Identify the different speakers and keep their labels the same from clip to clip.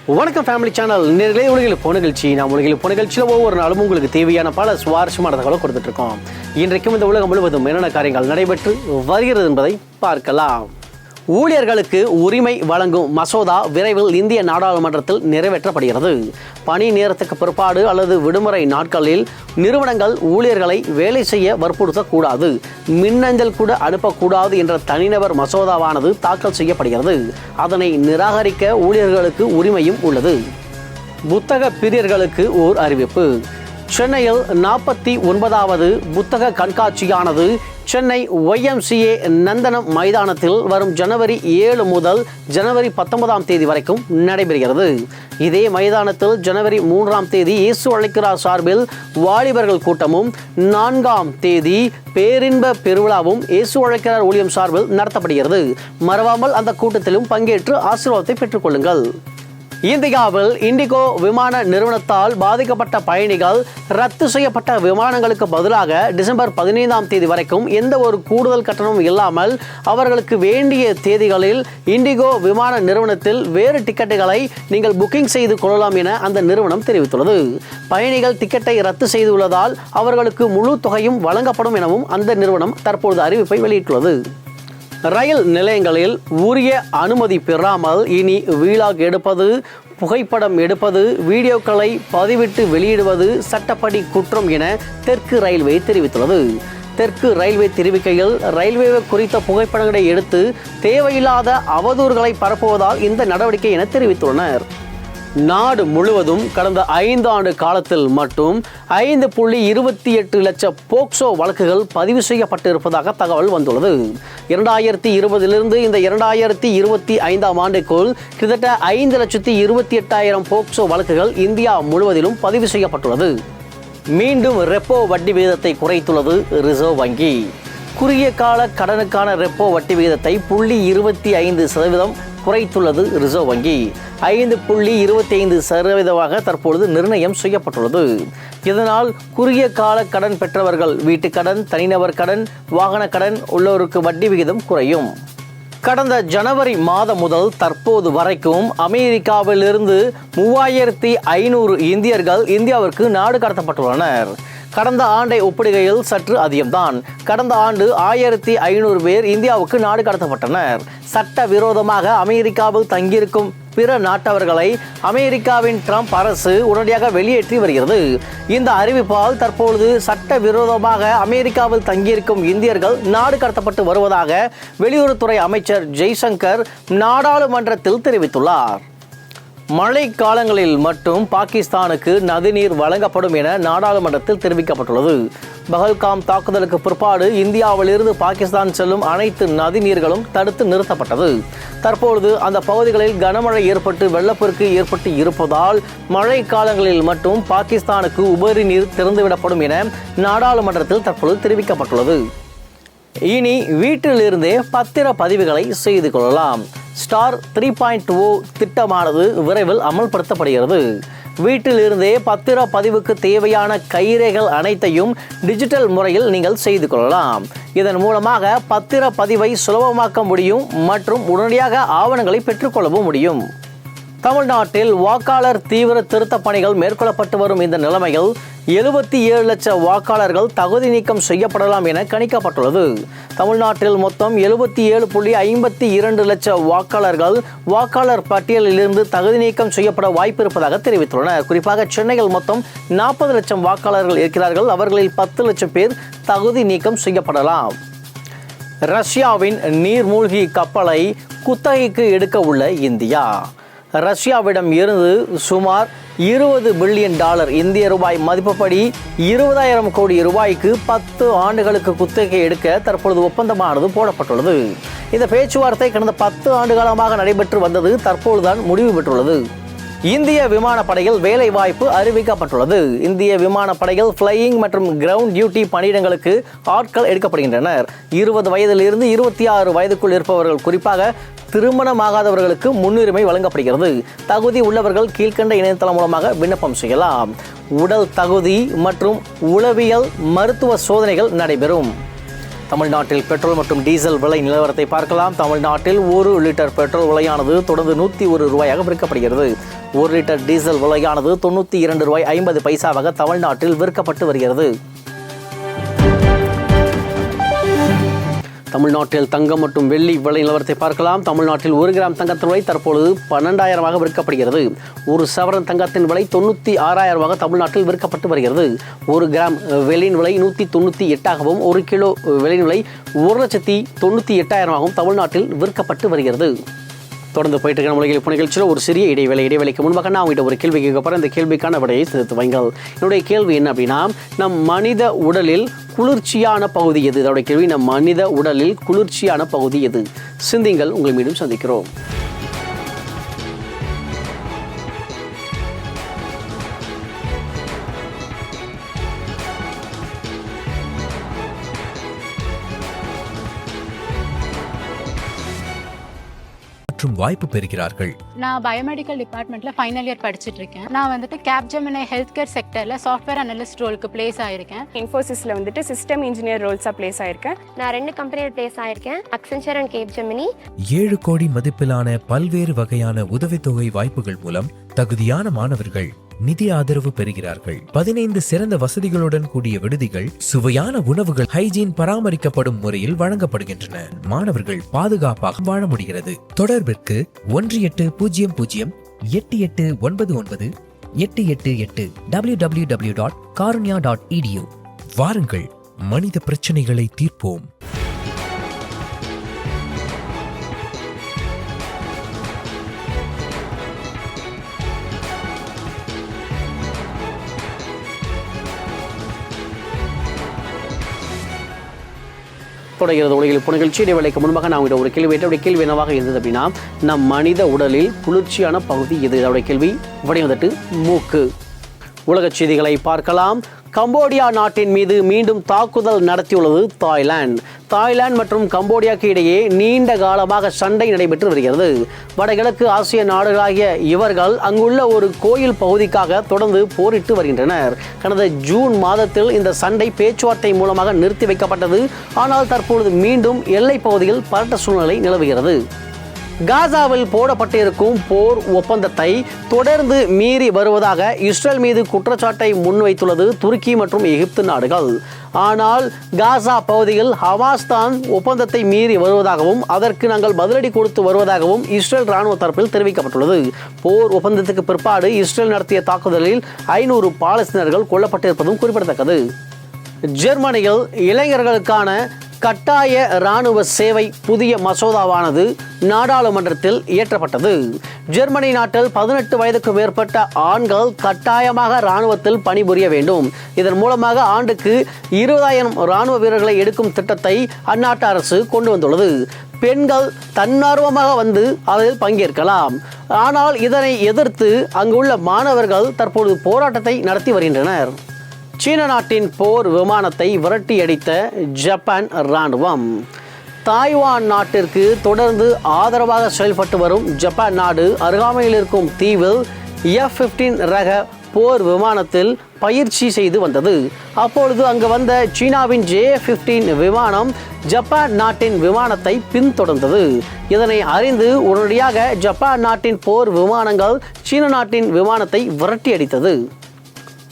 Speaker 1: வணக்கம் family channel நேர்களே. உலகில் இப்போ நிகழ்ச்சி நாம் உலகில் இப்போ நிகழ்ச்சியில் ஒவ்வொரு நாளும் உங்களுக்கு தேவையான பல சுவாரஸ்யமான தகவலை கொடுத்துட்டு இருக்கோம். இன்றைக்கும் இந்த உலகம் முழுவதும் என்னென்ன காரியங்கள் நடைபெற்று வருகிறது என்பதை பார்க்கலாம். ஊழியர்களுக்கு உரிமை வழங்கும் மசோதா விரைவில் இந்திய நாடாளுமன்றத்தில் நிறைவேற்றப்படுகிறது. பணி நேரத்துக்கு பிற்பாடு அல்லது விடுமுறை நாட்களில் நிறுவனங்கள் ஊழியர்களை வேலை செய்ய வற்புறுத்தக்கூடாது, மின்னஞ்சல் கூட அனுப்பக்கூடாது என்ற தனிநபர் மசோதாவானது தாக்கல் செய்யப்படுகிறது. அதனை நிராகரிக்க ஊழியர்களுக்கு உரிமையும் உள்ளது. புத்தக பிரியர்களுக்கு ஓர் அறிவிப்பு. சென்னையில் 49வது புத்தக கண்காட்சியானது சென்னை YMCA நந்தனம் மைதானத்தில் வரும் ஜனவரி 7 முதல் ஜனவரி 19ஆம் தேதி வரைக்கும் நடைபெறுகிறது. இதே மைதானத்தில் ஜனவரி 3ஆம் தேதி இயேசு அழைக்கிறார் சார்பில் வாலிபர்கள் கூட்டமும், 4ஆம் தேதி பேரின்ப பெருவிழாவும் இயேசு அழைக்கிறார் ஊழியம் சார்பில் நடத்தப்படுகிறது. மறவாமல் அந்த கூட்டத்திலும் பங்கேற்று ஆசீர்வாதத்தை பெற்றுக்கொள்ளுங்கள். இந்தியாவில் இண்டிகோ விமான நிறுவனத்தால் பாதிக்கப்பட்ட பயணிகள் ரத்து செய்யப்பட்ட விமானங்களுக்கு பதிலாக டிசம்பர் 15ஆம் தேதி வரைக்கும் எந்த ஒரு கூடுதல் கட்டணமும் இல்லாமல் அவர்களுக்கு வேண்டிய தேதிகளில் இண்டிகோ விமான நிறுவனத்தில் வேறு டிக்கெட்டுகளை நீங்கள் புக்கிங் செய்து கொள்ளலாம் என அந்த நிறுவனம் தெரிவித்துள்ளது. பயணிகள் டிக்கெட்டை ரத்து செய்துள்ளதால் அவர்களுக்கு முழு தொகையும் வழங்கப்படும் எனவும் அந்த நிறுவனம் தற்போது அறிவிப்பை வெளியிட்டுள்ளது. ரயில் நிலையங்களில் உரிய அனுமதி பெறாமல் இனி வீலாக் எடுப்பது, புகைப்படம் எடுப்பது, வீடியோக்களை பதிவிட்டு வெளியிடுவது சட்டப்படி குற்றம் என தெற்கு ரயில்வே தெரிவித்துள்ளது. தெற்கு ரயில்வே தெரிவிக்கையில், ரயில்வே குறித்த புகைப்படங்களை எடுத்து தேவையில்லாத அவதூறுகளை பரப்புவதால் இந்த நடவடிக்கை என தெரிவித்துள்ளனர். நாடு முழுவதும் கடந்த 5 ஆண்டு காலத்தில் மட்டும் 5.28 லட்சம் போக்சோ வழக்குகள் பதிவு செய்யப்பட்டிருப்பதாக தகவல் வந்துள்ளது. 2020 இந்த 2025ஆம் ஆண்டுக்குள் கிட்டத்தட்ட 5,28,000 போக்சோ வழக்குகள் இந்தியா முழுவதிலும் பதிவு செய்யப்பட்டுள்ளது. மீண்டும் ரெப்போ வட்டி விகிதத்தை குறைத்துள்ளது ரிசர்வ் வங்கி. குறுகிய கால கடனுக்கான ரெப்போ வட்டி விகிதத்தை 0.25% குறைத்துள்ளது ரிசர்வ் வங்கி. 5.25% தற்பொழுது நிர்ணயம் செய்யப்பட்டுள்ளது. இதனால் குறுகிய கால கடன் பெற்றவர்கள், வீட்டுக்கடன், தனிநபர் கடன், வாகன கடன் உள்ளோருக்கு வட்டி விகிதம் குறையும். கடந்த ஜனவரி மாதம் முதல் தற்போது வரைக்கும் அமெரிக்காவிலிருந்து 3,500 இந்தியர்கள் இந்தியாவிற்கு நாடு கடத்தப்பட்டுள்ளனர். கடந்த ஆண்டை ஒப்பிடுகையில் சற்று அதிகம்தான். கடந்த ஆண்டு 1,500 பேர் இந்தியாவுக்கு நாடு கடத்தப்பட்டனர். சட்ட விரோதமாக அமெரிக்காவில் தங்கியிருக்கும் பிற நாட்டவர்களை அமெரிக்காவின் ட்ரம்ப் அரசு உடனடியாக வெளியேற்றி வருகிறது. இந்த அறிவிப்பால் தற்பொழுது சட்ட விரோதமாக அமெரிக்காவில் தங்கியிருக்கும் இந்தியர்கள் நாடு கடத்தப்பட்டு வருவதாக வெளியுறவுத்துறை அமைச்சர் ஜெய்சங்கர் நாடாளுமன்றத்தில் தெரிவித்துள்ளார். மழை காலங்களில் மட்டும் பாகிஸ்தானுக்கு நதிநீர் வழங்கப்படும் என நாடாளுமன்றத்தில் தெரிவிக்கப்பட்டுள்ளது. பஹல்காம் தாக்குதலுக்கு பிற்பாடு இந்தியாவிலிருந்து பாகிஸ்தான் செல்லும் அனைத்து நதிநீர்களும் தடுத்து நிறுத்தப்பட்டது. தற்பொழுது அந்த பகுதிகளில் கனமழை ஏற்பட்டு வெள்ளப்பெருக்கு ஏற்பட்டு இருப்பதால் மழை காலங்களில் மட்டும் பாகிஸ்தானுக்கு உபரி நீர் திறந்துவிடப்படும் என நாடாளுமன்றத்தில் தற்பொழுது தெரிவிக்கப்பட்டுள்ளது. இனி வீட்டிலிருந்தே பத்திர பதிவுகளை செய்து கொள்ளலாம். ஸ்டார் 3.0 திட்டமானது விரைவில் அமல்படுத்தப்படுகிறது. வீட்டில் இருந்தே பத்திர பதிவுக்கு தேவையான கைரேகைகள் அனைத்தையும் டிஜிட்டல் முறையில் நீங்கள் செய்து கொள்ளலாம். இதன் மூலமாக பத்திர பதிவை சுலபமாக்க முடியும் மற்றும் உடனடியாக ஆவணங்களை பெற்றுக்கொள்ளவும் முடியும். தமிழ்நாட்டில் வாக்காளர் தீவிர திருத்த பணிகள் மேற்கொள்ளப்பட்டு வரும் இந்த நிலைமையில் 77 லட்சம் வாக்காளர்கள் தகுதி நீக்கம் செய்யப்படலாம் என கணிக்கப்பட்டுள்ளது. தமிழ்நாட்டில் மொத்தம் 77.52 லட்சம் வாக்காளர்கள் வாக்காளர் பட்டியலிலிருந்து தகுதி நீக்கம் செய்யப்பட வாய்ப்பு இருப்பதாக தெரிவித்துள்ளனர். குறிப்பாக சென்னையில் மொத்தம் 40 லட்சம் வாக்காளர்கள் இருக்கிறார்கள். அவர்களில் 10 லட்சம் பேர் தகுதி நீக்கம் செய்யப்படலாம். ரஷ்யாவின் நீர்மூழ்கி கப்பலை குத்தகைக்கு எடுக்க உள்ள இந்தியா. ரஷ்யாவிடம் இருந்து சுமார் $20 பில்லியன் இந்திய ரூபாய் மதிப்புப்படி 20,000 கோடி ரூபாய்க்கு 10 ஆண்டுகளுக்கு குத்தகை எடுக்க தற்பொழுது ஒப்பந்தமானது போடப்பட்டுள்ளது. இந்த பேச்சுவார்த்தை கடந்த 10 ஆண்டு காலமாக நடைபெற்று வந்தது. தற்பொழுதுதான் முடிவு பெற்றுள்ளது. இந்திய விமானப்படையில் வேலை வாய்ப்பு அறிவிக்கப்பட்டுள்ளது. இந்திய விமானப்படையில் ஃப்ளையிங் மற்றும் கிரவுண்ட் டியூட்டி பணியிடங்களுக்கு ஆட்கள் எடுக்கப்படுகின்றனர். 20 வயதிலிருந்து 26 வயதுக்குள் இருப்பவர்கள், குறிப்பாக திருமணமாகாதவர்களுக்கு முன்னுரிமை வழங்கப்படுகிறது. தகுதி உள்ளவர்கள் கீழ்கண்ட இணையதளம் மூலமாக விண்ணப்பம் செய்யலாம். உடல் தகுதி மற்றும் உளவியல் மருத்துவ சோதனைகள் நடைபெறும். தமிழ்நாட்டில் பெட்ரோல் மற்றும் டீசல் விலை நிலவரத்தை பார்க்கலாம். தமிழ்நாட்டில் 1 லிட்டர் பெட்ரோல் விலையானது தொடர்ந்து 101 ரூபாயாக விற்கப்படுகிறது. 1 லிட்டர் டீசல் விலையானது 92 ரூபாய் 50 பைசாவாக தமிழ்நாட்டில் விற்கப்பட்டு வருகிறது. தமிழ்நாட்டில் தங்கம் மற்றும் வெள்ளி விலை நிலவரத்தை பார்க்கலாம். தமிழ்நாட்டில் 1 கிராம் தங்கத்தின் விலை தற்பொழுது 12,000 விற்கப்படுகிறது. 1 சவரன் தங்கத்தின் விலை 96,000 தமிழ்நாட்டில் விற்கப்பட்டு வருகிறது. 1 கிராம் வெள்ளியின் விலை 198 1 கிலோ வெள்ளியின் விலை 1,98,000 தமிழ்நாட்டில் விற்கப்பட்டு வருகிறது. தொடர்ந்து போயிட்டு இருக்க உலகில் இப்போ நிகழ்ச்சியில் ஒரு சிறிய இடைவேளைக்கு முன்பாக நான் அவங்ககிட்ட ஒரு கேள்வி கேட்கப்போகிறேன். இந்த கேள்விக்கான விடையை சேர்த்து வைங்கள். என்னுடைய கேள்வி என்ன அப்படின்னா, நம் மனித உடலில் குளிர்ச்சியான பகுதி எது? இதோடைய கேள்வி, நம் மனித உடலில் குளிர்ச்சியான பகுதி எது? சிந்திங்கள். உங்களை மீண்டும் சந்திக்கிறோம்.
Speaker 2: வாய்ப்பு பெறுகிறார்கள்.
Speaker 3: நான் பயோமெடிக்கல் டிபார்ட்மெண்ட்ல ஃபைனல் இயர் படிச்சுட்டு இருக்கேன். நான் வந்துட்டு கேப்ஜெமினி ஹெல்த் கேர் செக்டர்ல சாஃப்ட்வேர் அனலிஸ்ட் ரோலுக்கு பிளேஸ் ஆயிருக்கேன்.
Speaker 4: இன்ஃபோசிஸ்ல வந்துட்டு சிஸ்டம் இன்ஜினியர் ரோல்ஸா பிளேஸ் ஆயிருக்கேன்.
Speaker 5: நான் 2 கம்பெனியில் பிளேஸ் ஆயிருக்கேன், அக்சென்சர் அண்ட் கேப்ஜெமினி.
Speaker 2: 7 கோடி மதிப்பிலான பல்வேறு வகையான உதவித்தொகை வாய்ப்புகள் மூலம் தகுதியான மாணவர்கள் நிதி ஆதரவு பெறுகிறார்கள். 15 சிறந்த வசதிகளுடன் கூடிய விடுதிகள், சுவையான உணவுகள், ஹைஜீன் பராமரிக்கப்படும் முறையில் வழங்கப்படுகின்றன. மாணவர்கள் பாதுகாப்பாக வாழ முடிகிறது. தொடர்பிற்கு 180888999888 www.karunya.edu. வாருங்கள், மனித பிரச்சனைகளை தீர்ப்போம்.
Speaker 1: தொடர்கிறது உலகில் இப்போ நிகழ்ச்சி. இடைவேளைக்கு முன்பாக நான் உங்கள்கிட்ட ஒரு கேள்வி கேள்வி என்னவாக இருந்தது அப்படின்னா, நம் மனித உடலில் குளிர்ச்சியான பகுதி எது? அதோடைய கேள்வி விடை வந்துட்டு மூக்கு. உலக செய்திகளை பார்க்கலாம். கம்போடியா நாட்டின் மீது மீண்டும் தாக்குதல் நடத்தியுள்ளது தாய்லாந்து. தாய்லாந்து மற்றும் கம்போடியாவுக்கு இடையே நீண்ட காலமாக சண்டை நடைபெற்று வருகிறது. வடகிழக்கு ஆசிய நாடுகளாகிய இவர்கள் அங்குள்ள ஒரு கோயில் பகுதிக்காக தொடர்ந்து போரிட்டு வருகின்றனர். கடந்த ஜூன் மாதத்தில் இந்த சண்டை பேச்சுவார்த்தை மூலமாக நிறுத்தி வைக்கப்பட்டது. ஆனால் தற்பொழுது மீண்டும் எல்லை பகுதியில் பதட்ட சூழ்நிலை நிலவுகிறது. காசாவில் போடப்பட்டிருக்கும் போர் ஒப்பந்தத்தை தொடர்ந்து மீறி வருவதாக இஸ்ரேல் மீது குற்றச்சாட்டை முன்வைத்துள்ளது துருக்கி மற்றும் எகிப்து நாடுகள். ஆனால் காசா பகுதியில் ஹமாஸ் தான் ஒப்பந்தத்தை மீறி வருவதாகவும் அதற்கு நாங்கள் பதிலடி கொடுத்து வருவதாகவும் இஸ்ரேல் ராணுவ தரப்பில் தெரிவிக்கப்பட்டுள்ளது. போர் ஒப்பந்தத்துக்கு பிற்பாடு இஸ்ரேல் நடத்திய தாக்குதலில் 500 பாலஸ்தீனர்கள் கொல்லப்பட்டிருப்பதும் குறிப்பிடத்தக்கது. ஜெர்மனியில் இளைஞர்களுக்கான கட்டாய இராணுவ சேவை புதிய மசோதாவானது நாடாளுமன்றத்தில் இயற்றப்பட்டது. ஜெர்மனி நாட்டில் 18 வயதுக்கு மேற்பட்ட ஆண்கள் கட்டாயமாக இராணுவத்தில் பணிபுரிய வேண்டும். இதன் மூலமாக ஆண்டுக்கு 20,000 இராணுவ வீரர்களை எடுக்கும் திட்டத்தை அந்நாட்டு அரசு கொண்டு வந்துள்ளது. பெண்கள் தன்னார்வமாக வந்து அதில் பங்கேற்கலாம். ஆனால் இதனை எதிர்த்து அங்குள்ள மாணவர்கள் தற்பொழுது போராட்டத்தை நடத்தி வருகின்றனர். சீன நாட்டின் போர் விமானத்தை விரட்டியடித்த ஜப்பான் இராணுவம். தாய்வான் நாட்டிற்கு தொடர்ந்து ஆதரவாக செயல்பட்டு வரும் ஜப்பான் நாடு அருகாமையில் இருக்கும் தீவில் F-15 ரக போர் விமானத்தில் பயிற்சி செய்து வந்தது. அப்பொழுது அங்கு வந்த சீனாவின் J-15 விமானம் ஜப்பான் நாட்டின் விமானத்தை பின்தொடர்ந்தது. இதனை அறிந்து உடனடியாக ஜப்பான் நாட்டின் போர் விமானங்கள் சீன நாட்டின் விமானத்தை விரட்டியடித்தது.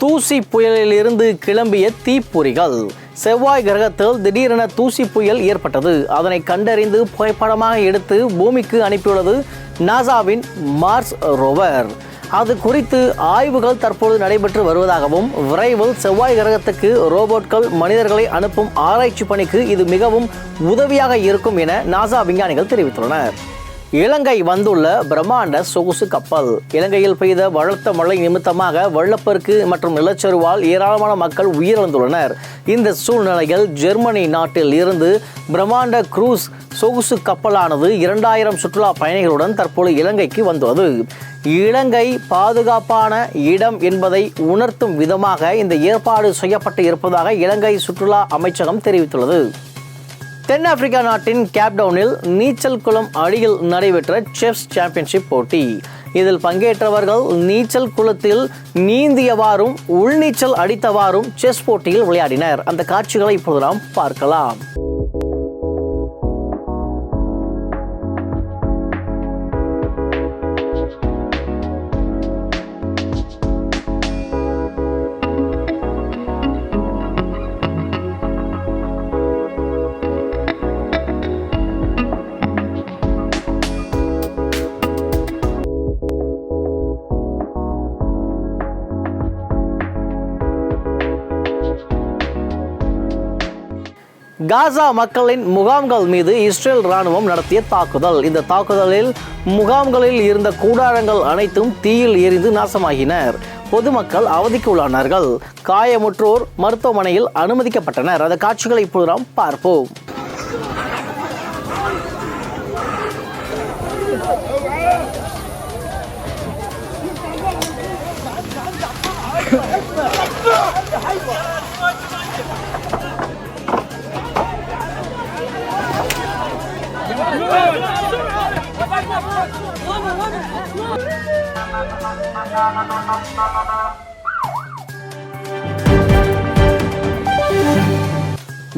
Speaker 1: தூசி புயலில் இருந்து கிளம்பிய தீப்பொறிகள். செவ்வாய் கிரகத்தில் திடீரென தூசி புயல் ஏற்பட்டது. அதனை கண்டறிந்து புகைப்படமாக எடுத்து பூமிக்கு அனுப்பியுள்ளது நாசாவின் மார்ஸ் ரோவர். அது குறித்து ஆய்வுகள் தற்போது நடைபெற்று வருவதாகவும் விரைவில் செவ்வாய் கிரகத்துக்கு ரோபோட்கள் மனிதர்களை அனுப்பும் ஆராய்ச்சி பணிக்கு இது மிகவும் உதவியாக இருக்கும் என நாசா விஞ்ஞானிகள் தெரிவித்துள்ளனர். இலங்கை வந்துள்ள பிரம்மாண்ட சொகுசு கப்பல். இலங்கையில் பெய்த பலத்த மழை நிமித்தமாக வெள்ளப்பெருக்கு மற்றும் நிலச்சரிவால் ஏராளமான மக்கள் உயிரிழந்துள்ளனர். இந்த சூழ்நிலையில் ஜெர்மனி நாட்டில் இருந்து பிரம்மாண்ட குரூஸ் சொகுசு கப்பலானது 2000 சுற்றுலா பயணிகளுடன் தற்போது இலங்கைக்கு வந்துள்ளது. இலங்கை பாதுகாப்பான இடம் என்பதை உணர்த்தும் விதமாக இந்த ஏற்பாடு செய்யப்பட்டு இருப்பதாக இலங்கை சுற்றுலா அமைச்சகம் தெரிவித்துள்ளது. தென்னாப்பிரிக்கா நாட்டின் கேப்டவுனில் நீச்சல் குளம் அடியில் நடைபெற்ற செஸ் சாம்பியன்ஷிப் போட்டி. இதில் பங்கேற்றவர்கள் நீச்சல் குளத்தில் நீந்தியவாறும் உள்நீச்சல் அடித்தவாறும் செஸ் போட்டியில் விளையாடினர். அந்த காட்சிகளை இப்போது நாம் பார்க்கலாம். காசா மக்களின் முகாம்கள் மீது இஸ்ரேல் ராணுவம் நடத்திய தாக்குதல். இந்த தாக்குதலில் முகாம்களில் இருந்த கூடாரங்கள் அனைத்தும் தீயில் எரிந்து நாசமாகினர். பொதுமக்கள் அவதிக்கு உள்ளானார்கள். காயமுற்றோர் மருத்துவமனையில் அனுமதிக்கப்பட்டனர். அந்த காட்சிகளை இப்போது நாம் பார்ப்போம்.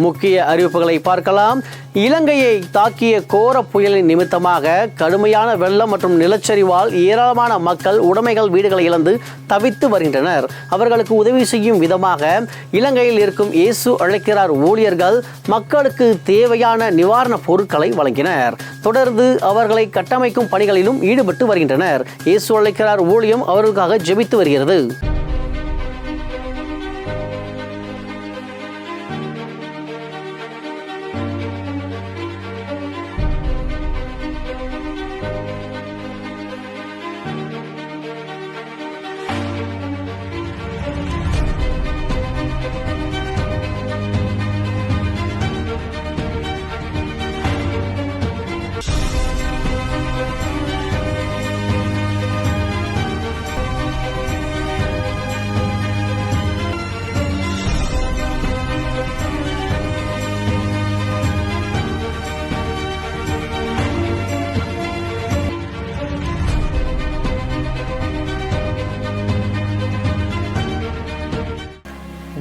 Speaker 1: முக்கிய அறிவிப்புகளை பார்க்கலாம். இலங்கையை தாக்கிய கோர புயலின் நிமித்தமாக கடுமையான வெள்ளம் மற்றும் நிலச்சரிவால் ஏராளமான மக்கள் உடைமைகள் வீடுகளை இழந்து தவித்து வருகின்றனர். அவர்களுக்கு உதவி செய்யும் விதமாக இலங்கையில் இருக்கும் இயேசு அழைக்கிறார் ஊழியர்கள் மக்களுக்கு தேவையான நிவாரணப் பொருட்களை வழங்கினர். தொடர்ந்து அவர்களை கட்டமைக்கும் பணிகளிலும் ஈடுபட்டு வருகின்றனர். இயேசு அழைக்கிறார் ஊழியம் அவர்களுக்காக ஜெபித்து வருகிறது.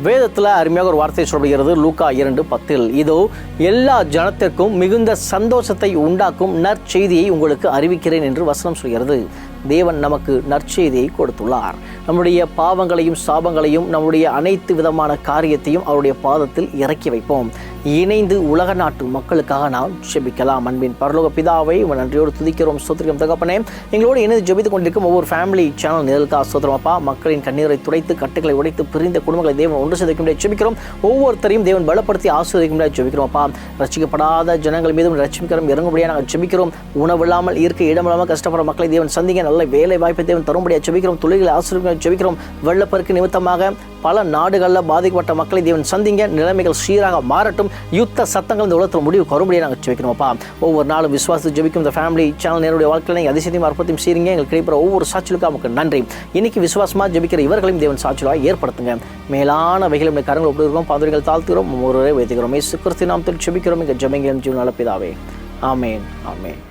Speaker 1: வேதத்தில் அருமையாக ஒரு வார்த்தை சொல்கிறது. லூக்கா 2:10. இதோ எல்லா ஜனத்திற்கும் மிகுந்த சந்தோஷத்தை உண்டாக்கும் நற்செய்தியை உங்களுக்கு அறிவிக்கிறேன் என்று வசனம் சொல்கிறது. தேவன் நமக்கு நற்செய்தியை கொடுத்துள்ளார். நம்முடைய பாவங்களையும் சாபங்களையும் நம்முடைய அனைத்து விதமான காரியத்தையும் அவருடைய பாதத்தில் இறக்கி வைப்போம். இணைந்து உலக நாட்டு மக்களுக்காக நாம் ஜெபிக்கலாம். அன்பின் பரலோக பிதாவை நன்றியோடு துதிக்கிறோம், ஸ்தோத்திரிக்கிறோம் தகப்பனே. எங்களோடு இணைந்து ஜெபித்துக் கொண்டிருக்கும் ஒவ்வொரு ஃபேமிலி சேனல் நிழலுக்கா ஸ்தோத்திரமாப்பா. மக்களின் கண்ணீரை துடைத்து கட்டுகளை உடைத்து பிரிந்த குடும்பங்களை தேவன் ஒன்று சேர்க்க ஜெபிக்கிறோம். ஒவ்வொருத்தரையும் தேவன் பலப்படுத்தி ஆசீர்வதிக்க ஜெபிக்கிறோம்ப்பா. ரட்சிக்கப்படாத ஜனங்கள் மீதும் ரட்சிக்கிறோம் இறங்கும்படியாக நாங்கள் ஜெபிக்கிறோம். உணவில்லாமல் இருக்க இடமில்லாமல் கஷ்டப்படுற மக்களை தேவன் சந்திங்க. நல்ல வேலை வாய்ப்பை தேவன் தரும்படியாக ஜெபிக்கிறோம். தொழில்களை ஆசீர்வதிக்க ஜெபிக்கிறோம். வெள்ளப்பெருக்கு நிமித்தமாக பல நாடுகளில் பாதிக்கப்பட்ட மக்களை தேவன் சந்திங்க. நிலைமைகள் சீராக மாறட்டும். யுத்த சத்தங்கள் இந்த உலகத்தில் முடிவு வரும்படியாக நாங்கள் ஜெபிக்கிறோம்ப்பா. ஒவ்வொரு நாளும் விசுவாசத்தை ஜெபிக்கும் இந்த ஃபேமிலி சேனல் நேருடைய வாழ்க்கையில் நீங்கள் அதிசயத்தையும் அற்புதத்தையும் செய்யுங்க. எங்களுக்கு கிடைக்கிற ஒவ்வொரு சாட்சிகளுக்கும் நமக்கு நன்றி. இன்னைக்கு விசுவாசமாக ஜெபிக்கிற இவர்களையும் தேவன் சாட்சியாக ஏற்படுத்துங்க. மேலான வகையில் கரங்கள் ஒப்பு இருக்கிறோம், பாதுகாகள் தாழ்த்துகிறோம், ஒவ்வொருவரை வைத்துக்கிறோம். இயேசு கிறிஸ்து நாமத்தில் ஜெபிக்கிறோம். இங்கே ஜெபிங்க ஜீவனால பிதாவே. ஆமேன், ஆமேன்.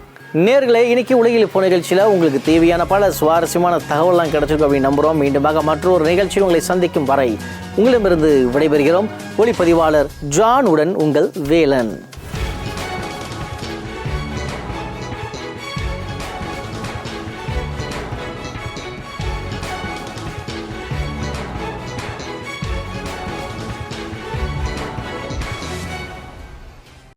Speaker 1: நேர்களே, இன்னைக்கு உலகில் இப்போ நிகழ்ச்சியில் உங்களுக்கு தேவையான பல சுவாரஸ்யமான தகவலாம் கிடைச்சிருக்கும் அப்படின்னு நம்புகிறோம். மீண்டுமாக மற்றொரு நிகழ்ச்சியில் உங்களை சந்திக்கும் வரை உங்களிடமிருந்து விடைபெறுகிறோம். ஒளிப்பதிவாளர் ஜான் உடன் உங்கள் வேலன்.